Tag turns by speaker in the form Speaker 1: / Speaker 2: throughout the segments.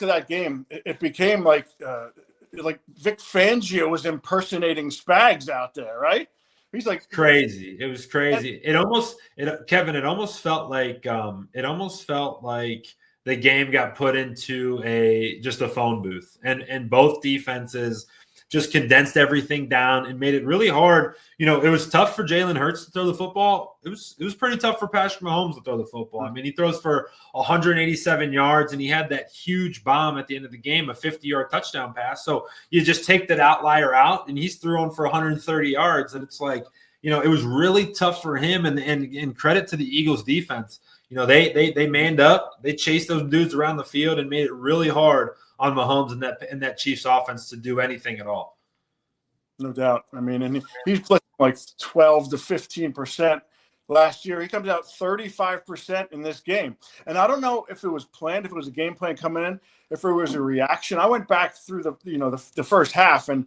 Speaker 1: to that game, it became like Vic Fangio was impersonating Spags out there, right? He's like
Speaker 2: crazy. It was crazy. Kevin, it almost felt like the game got put into just a phone booth, and both defenses just condensed everything down and made it really hard. It was tough for Jalen Hurts to throw the football. It was pretty tough for Patrick Mahomes to throw the football. I mean, he throws for 187 yards, and he had that huge bomb at the end of the game, a 50-yard touchdown pass. So you just take that outlier out, and he's throwing for 130 yards, and it's like, it was really tough for him. And credit to the Eagles defense. They manned up, they chased those dudes around the field and made it really hard on Mahomes and that Chiefs offense to do anything at all.
Speaker 1: No doubt. I mean, and he's blitzing like 12 to 15% last year. He comes out 35% in this game. And I don't know if it was planned, if it was a game plan coming in, if it was a reaction. I went back through the first half, and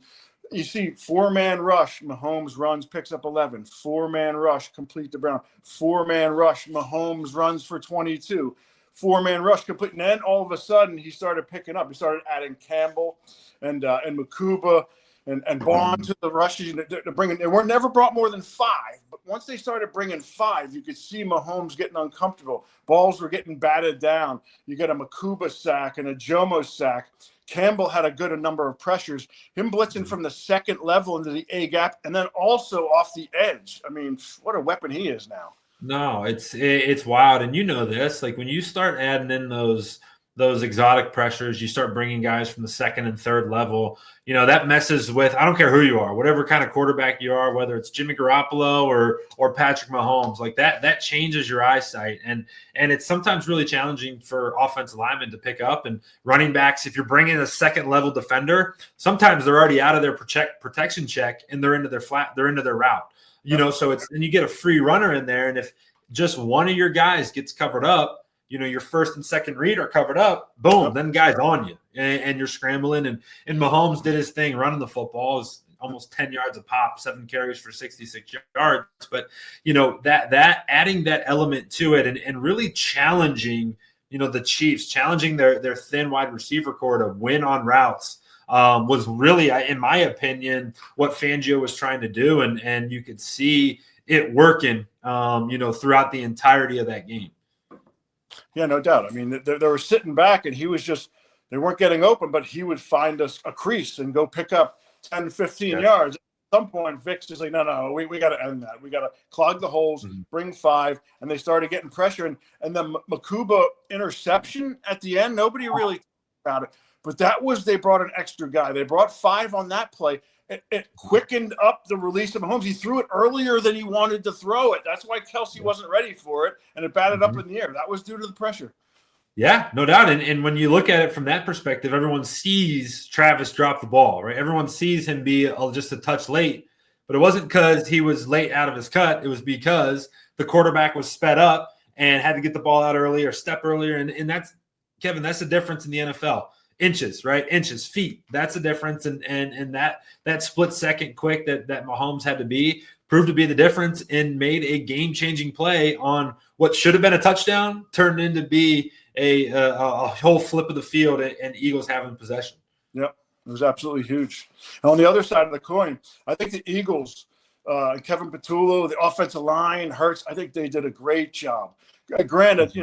Speaker 1: you see 4-man rush, Mahomes runs, picks up 11. 4-man rush, complete to Brown. 4-man rush, Mahomes runs for 22. 4-man rush complete. And then all of a sudden he started picking up. He started adding Campbell and Makuba and Bond to the rushes. They're bringing. They were never brought more than 5. But once they started bringing 5, you could see Mahomes getting uncomfortable. Balls were getting batted down. You get a Makuba sack and a Jomo sack. Campbell had a good number of pressures. Him blitzing from the second level into the A gap and then also off the edge. I mean, what a weapon he is now.
Speaker 2: No, it's wild. And this, like when you start adding in those exotic pressures, you start bringing guys from the second and third level, that messes with, I don't care who you are, whatever kind of quarterback you are, whether it's Jimmy Garoppolo or Patrick Mahomes, like that changes your eyesight. And it's sometimes really challenging for offensive linemen to pick up, and running backs. If you're bringing a second level defender, sometimes they're already out of their protection check and they're into their route. So and you get a free runner in there. And if just one of your guys gets covered up, your first and second read are covered up, boom, then guys on you and you're scrambling. And Mahomes did his thing running the football. It was almost 10 yards a pop, 7 carries for 66 yards. But, that adding that element to it and really challenging, the Chiefs, challenging their thin wide receiver core to win on routes, was really, in my opinion, what Fangio was trying to do. And you could see it working, throughout the entirety of that game.
Speaker 1: Yeah, no doubt. I mean, they were sitting back, and he was they weren't getting open, but he would find a crease and go pick up 10, 15 yards. At some point, Vic's just like, no, we got to end that. We got to clog the holes, bring 5, and they started getting pressure. And the Makuba interception at the end, nobody really talked about it. But they brought an extra guy. They brought 5 on that play. It quickened up the release of Mahomes. He threw it earlier than he wanted to throw it. That's why Kelsey wasn't ready for it, and it batted up in the air. That was due to the pressure.
Speaker 2: Yeah, no doubt. And when you look at it from that perspective, everyone sees Travis drop the ball, right? Everyone sees him be just a touch late, but it wasn't because he was late out of his cut. It was because the quarterback was sped up and had to get the ball out early or step earlier. And that's, Kevin, that's the difference in the NFL. Inches, right? Inches, feet. That's the difference. And that split second quick that Mahomes had to proved to be the difference and made a game-changing play on what should have been a touchdown, turned into be a whole flip of the field and Eagles having possession.
Speaker 1: Yep, it was absolutely huge. And on the other side of the coin, I think the Eagles, Kevin Patullo, the offensive line, Hurts, I think they did a great job. Granted,